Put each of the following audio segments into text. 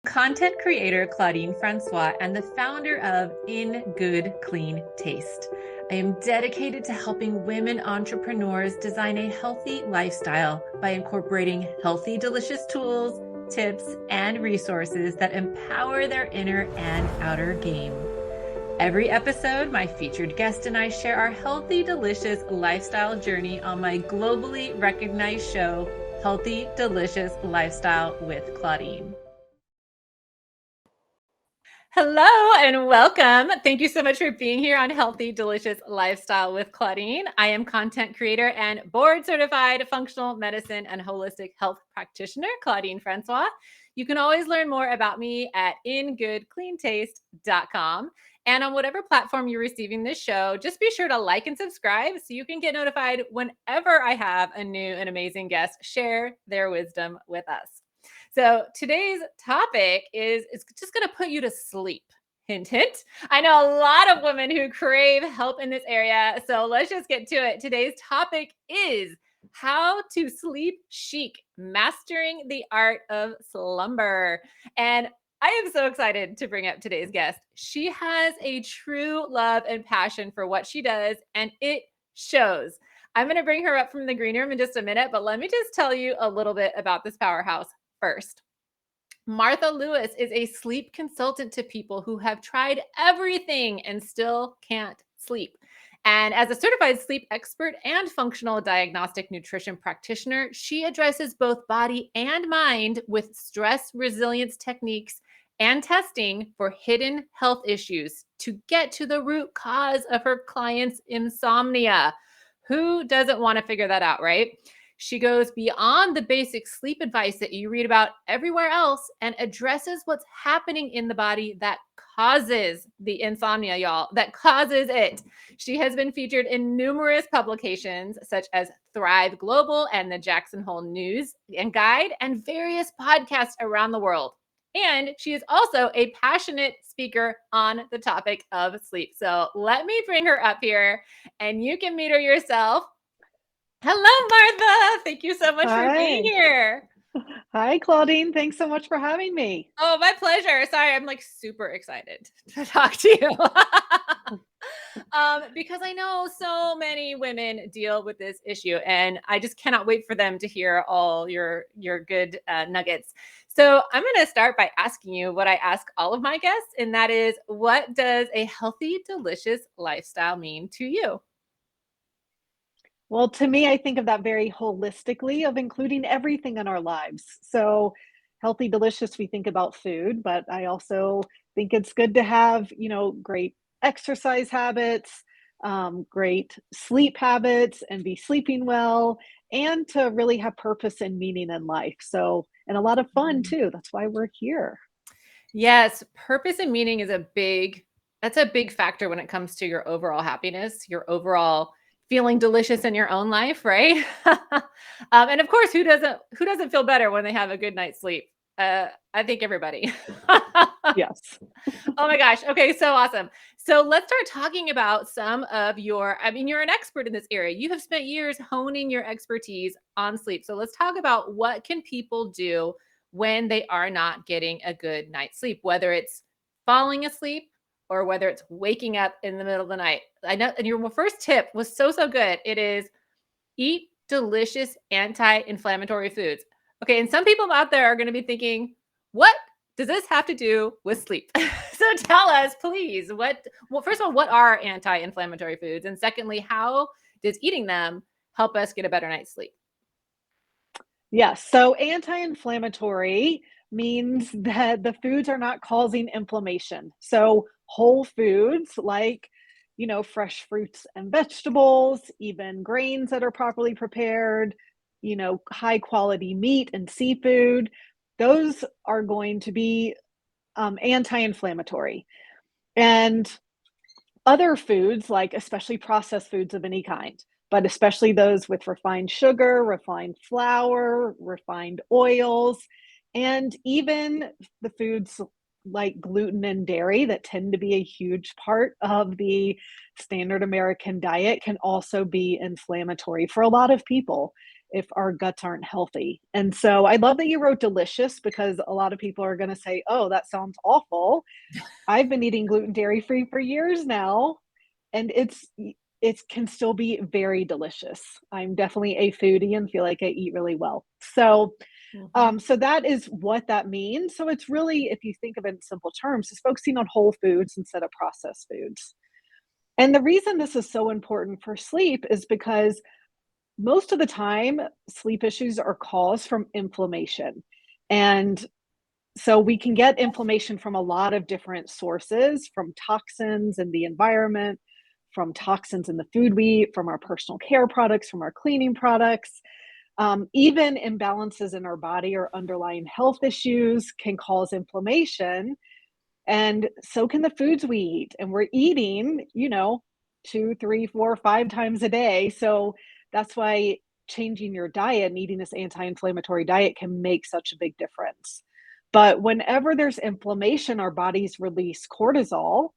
Content creator Claudine Francois and the founder of In Good Clean Taste. I am dedicated to helping women entrepreneurs design a healthy lifestyle by incorporating healthy, delicious tools, tips, and resources that empower their inner and outer game. Every episode, my featured guest and I share our healthy, delicious lifestyle journey on my globally recognized show, Healthy, Delicious Lifestyle with Claudine. Hello and welcome. Thank you so much for being here on Healthy, Delicious Lifestyle with Claudine. I am content creator and board certified functional medicine and holistic health practitioner, Claudine Francois. You can always learn more about me at ingoodcleantaste.com. And on whatever platform you're receiving this show, just be sure to like and subscribe so you can get notified whenever I have a new and amazing guest share their wisdom with us. So today's topic is it's just going to put you to sleep. Hint, hint. I know a lot of women who crave help in this area. So let's just get to it. Today's topic is how to sleep chic, mastering the art of slumber. And I am so excited to bring up today's guest. She has a true love and passion for what she does, and it shows. I'm going to bring her up from the green room in just a minute, but let me just tell you a little bit about this powerhouse first. Martha Lewis is a sleep consultant to people who have tried everything and still can't sleep. And as a certified sleep expert and functional diagnostic nutrition practitioner, she addresses both body and mind with stress resilience techniques and testing for hidden health issues to get to the root cause of her clients' insomnia. Who doesn't want to figure that out, right? She goes beyond the basic sleep advice that you read about everywhere else and addresses what's happening in the body that causes the insomnia, y'all, that causes it. She has been featured in numerous publications such as Thrive Global and the Jackson Hole News and Guide and various podcasts around the world. And she is also a passionate speaker on the topic of sleep. So let me bring her up here and you can meet her yourself. Hello, Martha. Thank you so much for being Hi. here. Hi, Claudine. Thanks so much for having me. Oh, my pleasure. Sorry, I'm like super excited to talk to you. Because I know so many women deal with this issue, and I just cannot wait for them to hear all your good nuggets. So I'm going to start by asking you what I ask all of my guests, and that is, what does a healthy, delicious lifestyle mean to you? Well, to me, I think of that very holistically of including everything in our lives. So, healthy, delicious, we think about food, but I also think it's good to have, great exercise habits, great sleep habits, and be sleeping well, and to really have purpose and meaning in life. So, and a lot of fun too. That's why we're here. Yes, purpose and meaning is that's a big factor when it comes to your overall happiness, your overall feeling delicious in your own life, right? And of course, who doesn't feel better when they have a good night's sleep? I think everybody. Yes. Oh my gosh. Okay, so awesome. So let's start talking about some of I mean, you're an expert in this area. You have spent years honing your expertise on sleep. So let's talk about what can people do when they are not getting a good night's sleep, whether it's falling asleep or whether it's waking up in the middle of the night. I know, and your first tip was so good. It is eat delicious anti-inflammatory foods. Okay, and some people out there are going to be thinking, what does this have to do with sleep? So tell us, please, first of all, what are anti-inflammatory foods? And secondly, how does eating them help us get a better night's sleep? Yes. So anti-inflammatory means that the foods are not causing inflammation. So whole foods like, fresh fruits and vegetables, even grains that are properly prepared, high quality meat and seafood, those are going to be anti-inflammatory. And other foods, like especially processed foods of any kind, but especially those with refined sugar, refined flour, refined oils, and even the foods like gluten and dairy that tend to be a huge part of the standard American diet can also be inflammatory for a lot of people. if our guts aren't healthy. And so I love that you wrote delicious, because a lot of people are going to say, oh, that sounds awful. I've been eating gluten dairy free for years now, and it can still be very delicious. I'm definitely a foodie and feel like I eat really well. So Mhm. so that is what that means. So it's really, if you think of it in simple terms, is focusing on whole foods instead of processed foods. And the reason this is so important for sleep is because most of the time, sleep issues are caused from inflammation. And so we can get inflammation from a lot of different sources, from toxins in the environment, from toxins in the food we eat, from our personal care products, from our cleaning products. Even imbalances in our body or underlying health issues can cause inflammation, and so can the foods we eat. And we're eating, two, three, four, 5 times a day. So that's why changing your diet and eating this anti-inflammatory diet can make such a big difference. But whenever there's inflammation, our bodies release cortisol,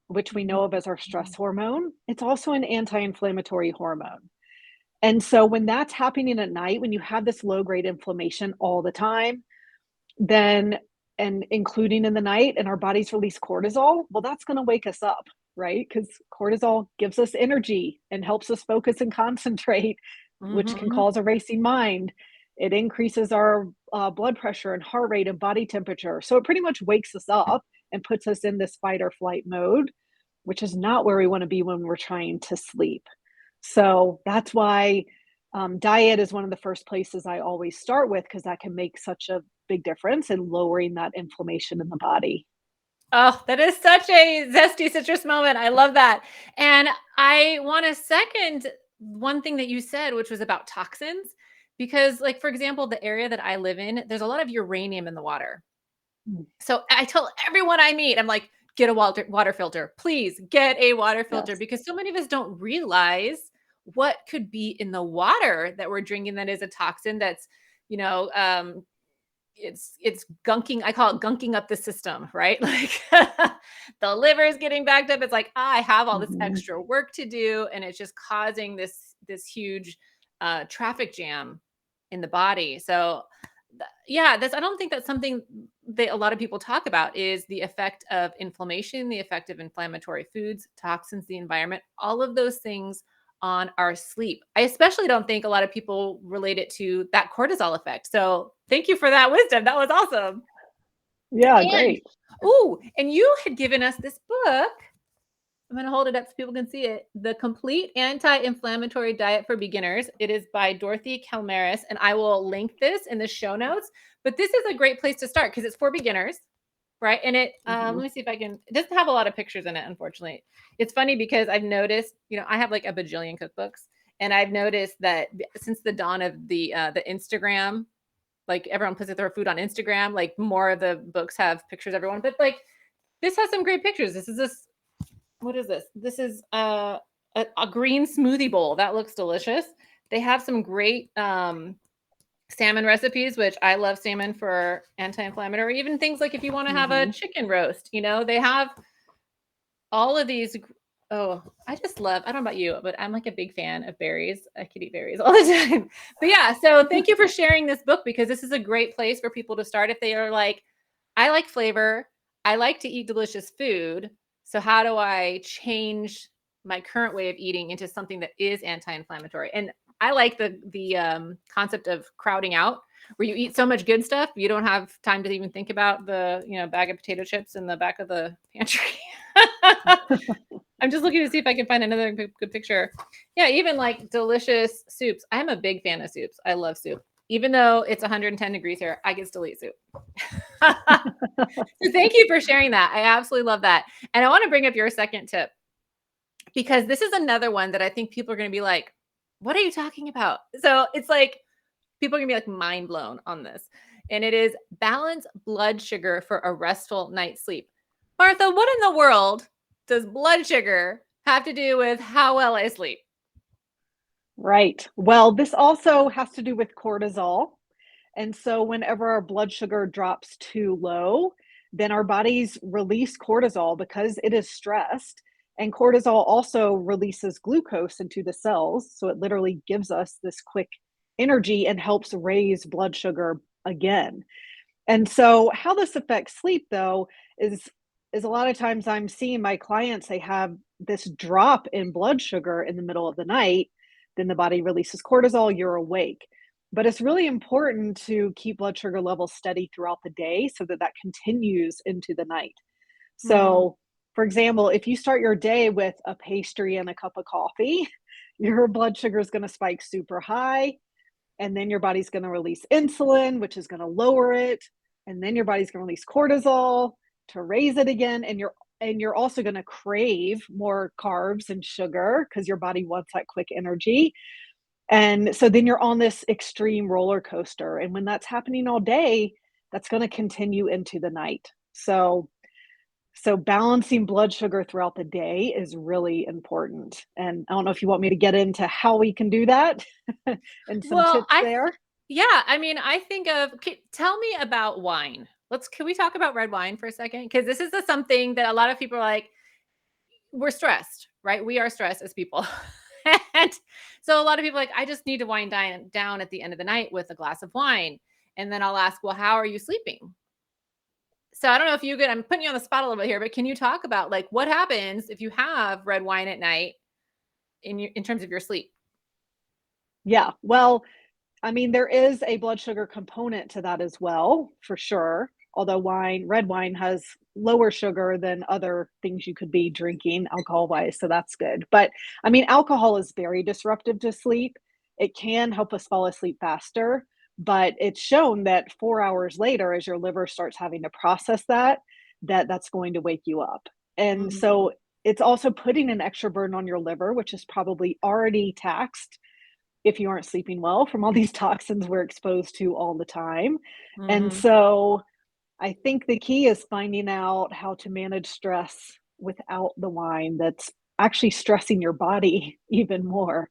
which we know of as our stress hormone. It's also an anti-inflammatory hormone. And so when that's happening at night, when you have this low grade inflammation all the time, then, and including in the night, and our bodies release cortisol, well, that's going to wake us up, right? Because cortisol gives us energy and helps us focus and concentrate, which can Mhm. cause a racing mind. It increases our blood pressure and heart rate and body temperature. So it pretty much wakes us up and puts us in this fight or flight mode, which is not where we want to be when we're trying to sleep. So that's why diet is one of the first places I always start with, because that can make such a big difference in lowering that inflammation in the body. Oh, that is such a zesty citrus moment. I love that. And I want to second one thing that you said, which was about toxins. Because, like, for example, the area that I live in, there's a lot of uranium in the water. Mm. So I tell everyone I meet, I'm like, get a water filter. Please get a water filter, Yes. because so many of us don't realize what could be in the water that we're drinking that is a toxin that's, you know, it's gunking. I call it gunking up the system, right? Like the liver is getting backed up. It's like, I have all this Mhm. extra work to do, and it's just causing this huge traffic jam in the body. So yeah, that's, I don't think that's something that a lot of people talk about, is the effect of inflammation, the effect of inflammatory foods, toxins, the environment, all of those things on our sleep. I especially don't think a lot of people relate it to that cortisol effect. So thank you for that wisdom. That was awesome. Yeah, And great. and you had given us this book. I'm going to hold it up so people can see it. The Complete Anti-Inflammatory Diet for Beginners. It is by Dorothy Kalmaris, and I will link this in the show notes. But this is a great place to start because it's for beginners, right? And let Mhm. me see if I can. It doesn't have a lot of pictures in it, unfortunately. It's funny because I've noticed, I have like a bajillion cookbooks, and I've noticed that since the dawn of the Instagram, like everyone puts their food on Instagram, like more of the books have pictures. Everyone, but like this has some great pictures. This. What is this? This is a green smoothie bowl. That looks delicious. They have some great salmon recipes, which I love salmon for anti-inflammatory. Even things like if you want to have a Mhm. chicken roast, they have all of these. Oh, I just love, I don't know about you, but I'm like a big fan of berries. I could eat berries all the time. But yeah, so thank you for sharing this book, because this is a great place for people to start if they are like, I like flavor, I like to eat delicious food. So how do I change my current way of eating into something that is anti-inflammatory? And I like the concept of crowding out, where you eat so much good stuff, you don't have time to even think about the bag of potato chips in the back of the pantry. I'm just looking to see if I can find another good picture. Yeah, even like delicious soups. I'm a big fan of soups. I love soup. Even though it's 110 degrees here, I can still eat soup. So thank you for sharing that. I absolutely love that. And I want to bring up your second tip, because this is another one that I think people are going to be like, what are you talking about? So it's like people are going to be like mind blown on this. And it is balance blood sugar for a restful night's sleep. Martha, what in the world does blood sugar have to do with how well I sleep? Right. Well, this also has to do with cortisol. And so whenever our blood sugar drops too low, then our bodies release cortisol because it is stressed. And cortisol also releases glucose into the cells. So it literally gives us this quick energy and helps raise blood sugar again. And so how this affects sleep though is a lot of times I'm seeing my clients, they have this drop in blood sugar in the middle of the night, then the body releases cortisol, you're awake. But it's really important to keep blood sugar levels steady throughout the day so that that continues into the night. Mm. So, for example, if you start your day with a pastry and a cup of coffee, your blood sugar is going to spike super high, and then your body's going to release insulin, which is going to lower it, and then your body's going to release cortisol to raise it again, and you're also going to crave more carbs and sugar because your body wants that quick energy. And so then you're on this extreme roller coaster, and when that's happening all day, that's going to continue into the night. So balancing blood sugar throughout the day is really important. And I don't know if you want me to get into how we can do that and some Well, tips there. yeah, I mean, I think of tell me about wine. Can we talk about red wine for a second? Because this is something that a lot of people are like, we're stressed, right? We are stressed as people. And so a lot of people are like, I just need to wind down at the end of the night with a glass of wine. And then I'll ask, well, how are you sleeping? So I don't know if you could, I'm putting you on the spot a little bit here, but can you talk about like what happens if you have red wine at night in terms of your sleep? Yeah. Well, I mean, there is a blood sugar component to that as well, for sure. Although red wine has lower sugar than other things you could be drinking alcohol wise. So that's good. But I mean, alcohol is very disruptive to sleep. It can help us fall asleep faster, but it's shown that 4 hours later, as your liver starts having to process that's going to wake you up. And Mhm. so it's also putting an extra burden on your liver, which is probably already taxed if you aren't sleeping well from all these toxins we're exposed to all the time. And Mhm. so I think the key is finding out how to manage stress without the wine that's actually stressing your body even more.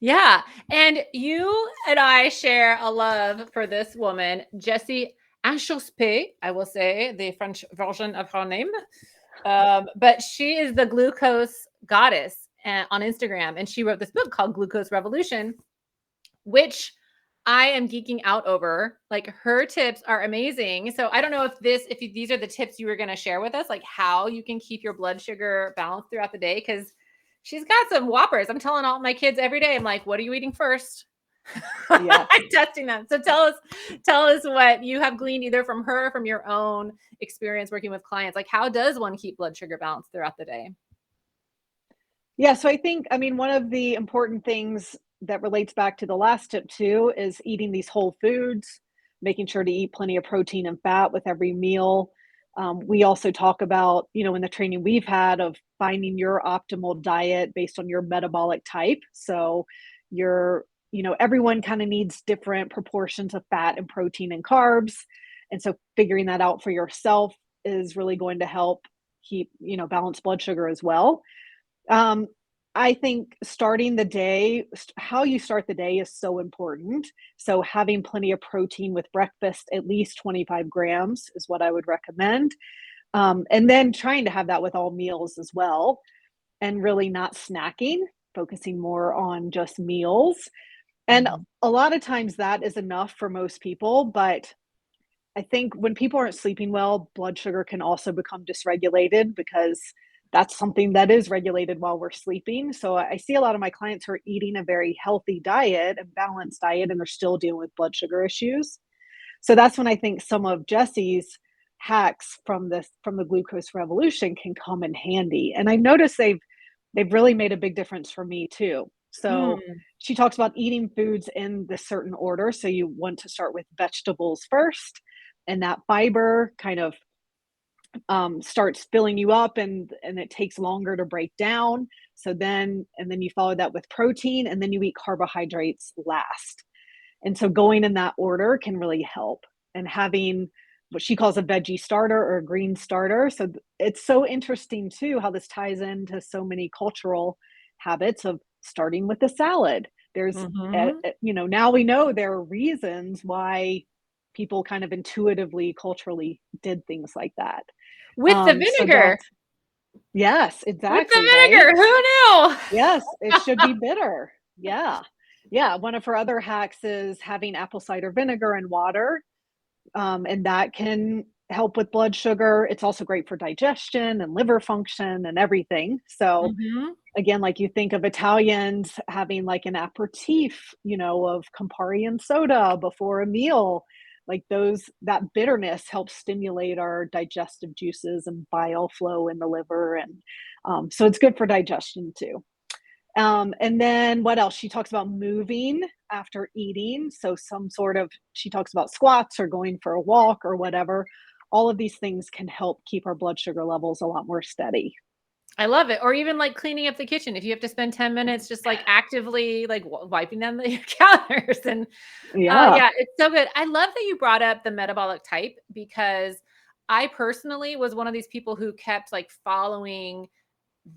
Yeah. And you and I share a love for this woman, Jessie Inchauspé, I will say the French version of her name. But she is the glucose goddess on Instagram. And she wrote this book called Glucose Revolution, which I am geeking out over. Like her tips are amazing. So I don't know if these are the tips you were going to share with us, like how you can keep your blood sugar balanced throughout the day. Because she's got some whoppers. I'm telling all my kids every day, I'm like, what are you eating first? Yes. I'm testing them. So tell us what you have gleaned either from her, from your own experience working with clients. Like, how does one keep blood sugar balanced throughout the day? Yeah, so I think, I mean, one of the important things that relates back to the last tip too is eating these whole foods, making sure to eat plenty of protein and fat with every meal. We also talk about, in the training we've had of finding your optimal diet based on your metabolic type. So everyone kind of needs different proportions of fat and protein and carbs. And so figuring that out for yourself is really going to help keep, balanced blood sugar as well. um, I think starting the day, how you start the day is so important. So having plenty of protein with breakfast, at least 25 grams is what I would recommend. And then trying to have that with all meals as well, and really not snacking, focusing more on just meals. And Mhm. a lot of times that is enough for most people, but I think when people aren't sleeping well, blood sugar can also become dysregulated because that's something that is regulated while we're sleeping. So I see a lot of my clients who are eating a very healthy diet and balanced diet, and they're still dealing with blood sugar issues. So that's when I think some of Jesse's hacks from the glucose revolution can come in handy. And I've noticed they've really made a big difference for me too. So Mm. she talks about eating foods in this certain order. So you want to start with vegetables first, and that fiber kind of starts filling you up, and it takes longer to break down. And then you follow that with protein, and then you eat carbohydrates last. And so going in that order can really help. And having what she calls a veggie starter or a green starter. So it's so interesting too how this ties into so many cultural habits of starting with a salad. Mhm. Now we know there are reasons why people kind of intuitively, culturally did things like that. With the So vinegar. that's, yes, With the exactly, right? vinegar. Who knew? Yes, it should be bitter. Yeah. Yeah, one of her other hacks is having apple cider vinegar and water, and that can help with blood sugar. It's also great for digestion and liver function and everything. So, Mhm. again, like you think of Italians having like an aperitif, of Campari and soda before a meal. Like that bitterness helps stimulate our digestive juices and bile flow in the liver. And so it's good for digestion too. And then what else? She talks about moving after eating. So she talks about squats or going for a walk or whatever. All of these things can help keep our blood sugar levels a lot more steady. I love it. Or even like cleaning up the kitchen. If you have to spend 10 minutes just like actively like wiping down the counters and Yeah. yeah, it's so good. I love that you brought up the metabolic type because I personally was one of these people who kept like following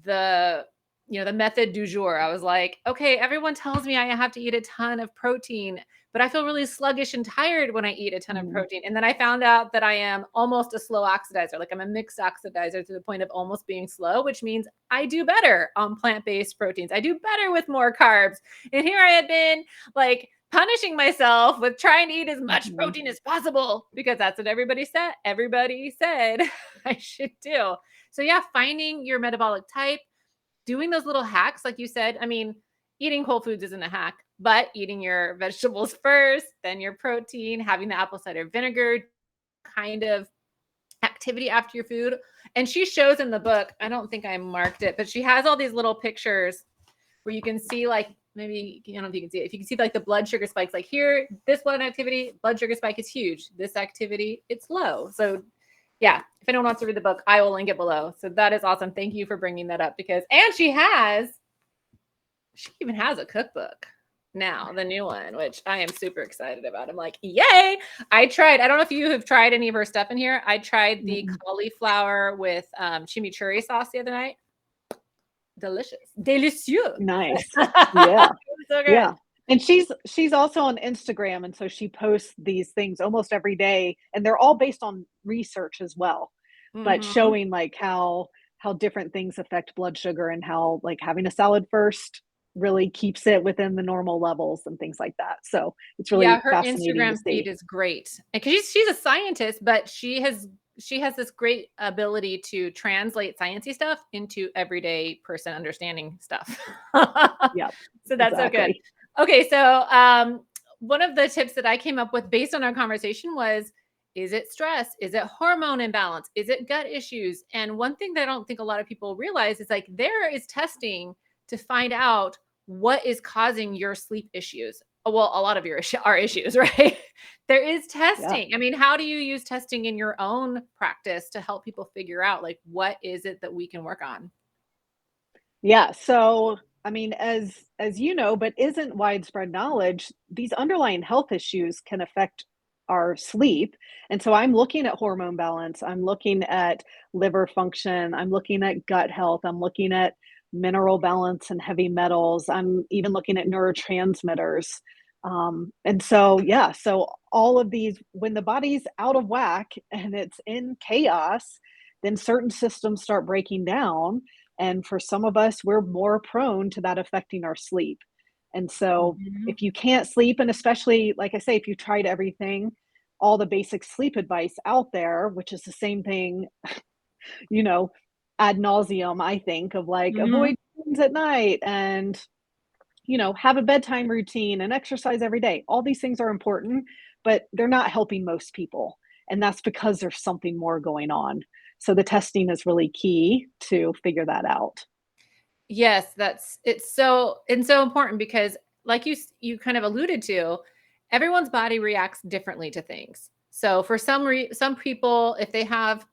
the the method du jour. I was like, okay, everyone tells me I have to eat a ton of protein, but I feel really sluggish and tired when I eat a ton of Mhm. protein. And then I found out that I am almost a slow oxidizer. Like I'm a mixed oxidizer to the point of almost being slow, which means I do better on plant-based proteins. I do better with more carbs. And here I had been like punishing myself with trying to eat as much Mhm. protein as possible because that's what everybody said I should do. So yeah, finding your metabolic type, doing those little hacks, like you said. I mean, eating whole foods isn't a hack, but eating your vegetables first, then your protein, having the apple cider vinegar kind of activity after your food. And she shows in the book, I don't think I marked it, but she has all these little pictures where you can see like maybe I don't know if you can see it. If you can see like the blood sugar spikes, like here, this one activity, blood sugar spike is huge. This activity, it's low. So yeah, if anyone wants to read the book, I will link it below. So that is awesome. Thank you for bringing that up because, and she even has a cookbook now, the new one, which I am super excited about. I'm like, yay! I don't know if you have tried any of her stuff in here. I tried the Mm. cauliflower with chimichurri sauce the other night. Delicious, delicieux. Nice. Yeah. So good. Yeah. And she's also on Instagram, and so she posts these things almost every day, and they're all based on research as well, but Mm-hmm. showing like how different things affect blood sugar and how like having a salad first really keeps it within the normal levels and things like that. So it's Yeah, really her fascinating to Instagram feed see. is great because she's a scientist, but she has this great ability to translate sciencey stuff into everyday person understanding stuff. Yep. So that's so good. Exactly. Okay, so one of the tips that I came up with based on our conversation was, is it stress? Is it hormone imbalance? Is it gut issues? And one thing that I don't think a lot of people realize is like there is testing to find out what is causing your sleep issues. Well, a lot of our issues, right? There is Yeah. testing. I mean, how do you use testing in your own practice to help people figure out like what is it that we can work on? Yeah, so I mean, as you know, but isn't widespread knowledge, these underlying health issues can affect our sleep. And so I'm looking at hormone balance, I'm looking at liver function, I'm looking at gut health, I'm looking at mineral balance and heavy metals, I'm even looking at neurotransmitters. And so, yeah, so all of these, when the body's out of whack and it's in chaos, then certain systems start breaking down, and for some of us, we're more prone to that affecting our sleep. And so Mhm. if you can't sleep, and especially, like I say, if you tried everything, all the basic sleep advice out there, which is the same thing, you know, ad nauseum, I think, of like Mhm. avoid screens at night and, have a bedtime routine and exercise every day. All these things are important, but they're not helping most people. And that's because there's something more going on. So the testing is really key to figure that out. Yes, it's so important because like you kind of alluded to, everyone's body reacts differently to things. So for some people, if they have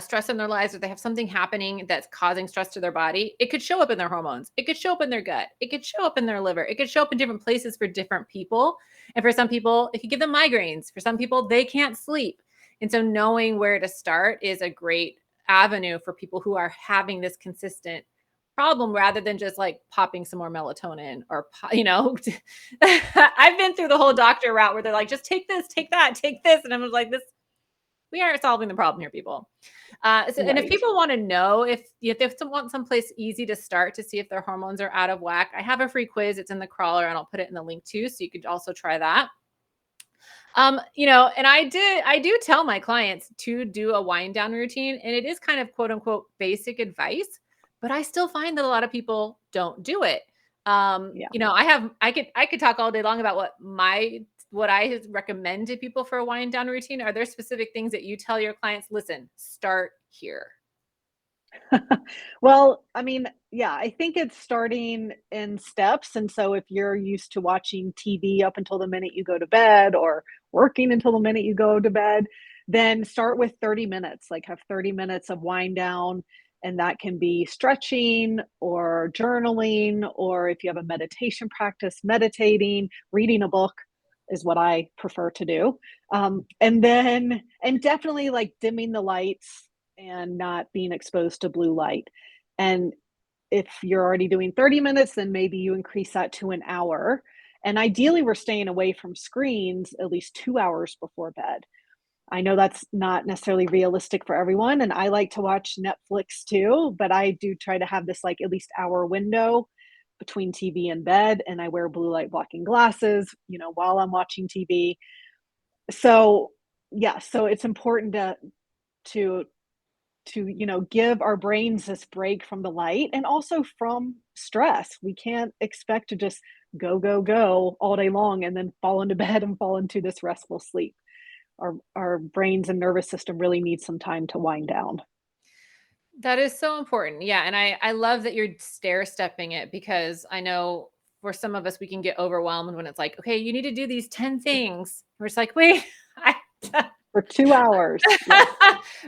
stress in their lives or they have something happening that's causing stress to their body, it could show up in their hormones. It could show up in their gut. It could show up in their liver. It could show up in different places for different people. And for some people, it could give them migraines. For some people, they can't sleep. And so knowing where to start is a great avenue for people who are having this consistent problem rather than just like popping some more melatonin or I've been through the whole doctor route where they're like just take this, take that, take this, and I'm like We aren't solving the problem here, people. And if Right. people want to know if they want someplace easy to start to see if their hormones are out of whack, I have a free quiz. It's in the crawler, and I'll put it in the link too, so you could also try that. And I do tell my clients to do a wind down routine, and it is kind of quote unquote basic advice, but I still find that a lot of people don't do it. Yeah. I could talk all day long about what I recommend to people for a wind down routine. Are there specific things that you tell your clients, listen, start here? Well, I mean, yeah, I think it's starting in steps. And so if you're used to watching TV up until the minute you go to bed or working until the minute you go to bed, then start with 30 minutes, like have 30 minutes of wind down. And that can be stretching or journaling, or if you have a meditation practice, meditating, reading a book is what I prefer to do. And definitely like dimming the lights and not being exposed to blue light. And if you're already doing 30 minutes, then maybe you increase that to an hour. And ideally, we're staying away from screens at least 2 hours before bed. I know that's not necessarily realistic for everyone. And I like to watch Netflix too, but I do try to have this like at least hour window between TV and bed. And I wear blue light blocking glasses, while I'm watching TV. So, yeah, so it's important to give our brains this break from the light and also from stress. We can't expect to just go all day long and then fall into bed and fall into this restful sleep. Our brains and nervous system really need some time to wind down. That is so important. Yeah. And I love that you're stair stepping it, because I know for some of us, we can get overwhelmed when it's like, okay, you need to do these 10 things. We're just like, wait, I, For 2 hours. Yes.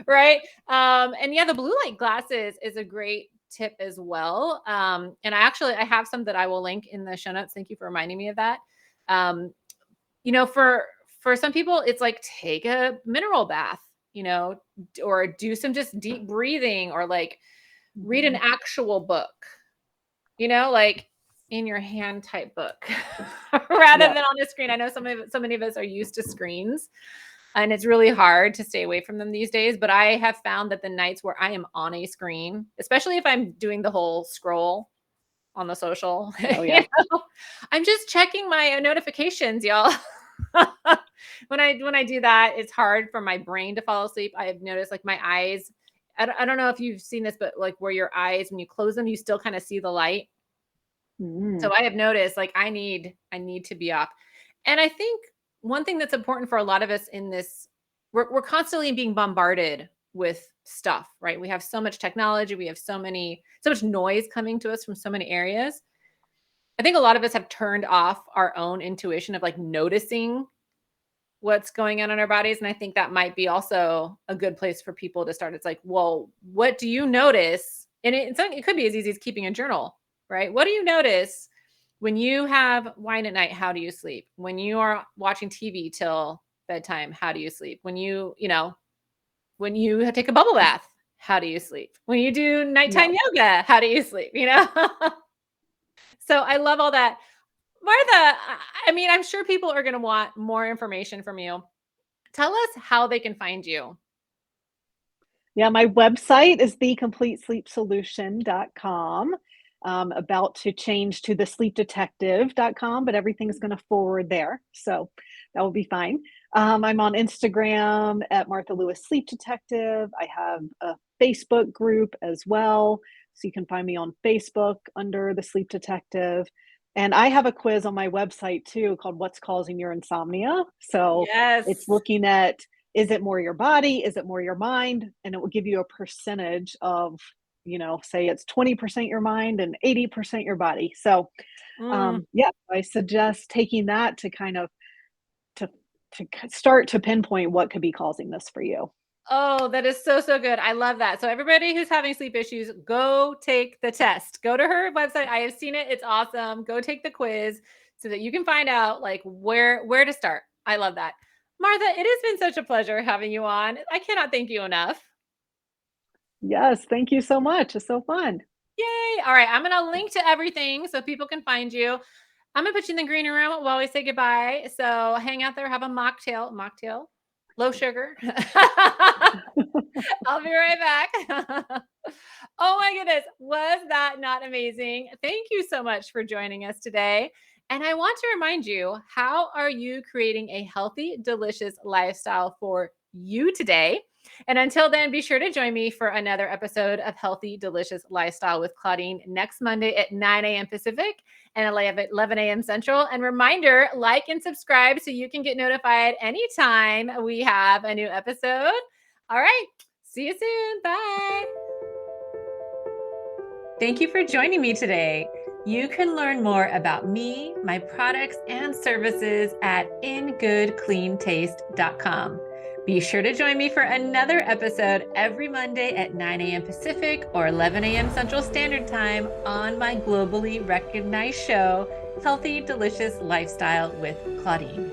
right. And yeah, the blue light glasses is a great tip as well. And I have some that I will link in the show notes. Thank you for reminding me of that. Um, for some people, it's like take a mineral bath, or do some just deep breathing, or like read an Mhm. actual book, like in your hand type book rather Yep. than on a screen. I know so many of us are used to screens, and it's really hard to stay away from them these days. But I have found that the nights where I am on a screen, especially if I'm doing the whole scroll on the social, Oh, yeah. I'm just checking my notifications, y'all. When I do that, it's hard for my brain to fall asleep. I have noticed like my eyes. I don't know if you've seen this, but like where your eyes, when you close them, you still kind of see the light. Mm. So I have noticed like I need to be up. And I think one thing that's important for a lot of us in this, we're constantly being bombarded with stuff, right? We have so much technology, we have so much noise coming to us from so many areas. I think a lot of us have turned off our own intuition of like noticing what's going on in our bodies. And I think that might be also a good place for people to start. It's like, well, what do you notice? And it could be as easy as keeping a journal, right? What do you notice when you have wine at night? How do you sleep? When you are watching TV till bedtime, how do you sleep? When you take a bubble bath, how do you sleep? When you do Yeah. nighttime yoga, how do you sleep? So I love all that. Martha, I mean, I'm sure people are going to want more information from you. Tell us how they can find you. Yeah, my website is thecompletesleepsolution.com. About to change to thesleepdetective.com, but everything's going to forward there. So that will be fine. I'm on Instagram at Martha Lewis Sleep Detective. I have a Facebook group as well. So you can find me on Facebook under the Sleep Detective. And I have a quiz on my website too called What's Causing Your Insomnia? So it's Yes. looking at, is it more your body? Is it more your mind? And it will give you a percentage of, say it's 20% your mind and 80% your body. So, Mm. yeah, I suggest taking that to kind of to start to pinpoint what could be causing this for you. Oh, that is so, so good. I love that. So everybody who's having sleep issues, go take the test. Go to her website. I have seen it. It's awesome. Go take the quiz so that you can find out like where to start. I love that. Martha, it has been such a pleasure having you on. I cannot thank you enough. Yes, thank you so much. It's so fun. Yay. All right. I'm going to link to everything so people can find you. I'm going to put you in the green room while we say goodbye. So hang out there, have a mocktail. Mocktail? Low sugar. I'll be right back. Oh my goodness. Was that not amazing? Thank you so much for joining us today. And I want to remind you, how are you creating a healthy, delicious lifestyle for you today? And until then, be sure to join me for another episode of Healthy, Delicious Lifestyle with Claudine next Monday at 9 a.m. Pacific and 11 a.m. Central. And reminder, like and subscribe so you can get notified anytime we have a new episode. All right. See you soon. Bye. Thank you for joining me today. You can learn more about me, my products, and services at ingoodcleantaste.com. Be sure to join me for another episode every Monday at 9 a.m. Pacific or 11 a.m. Central Standard Time on my globally recognized show, Healthy Delicious Lifestyle with Claudine.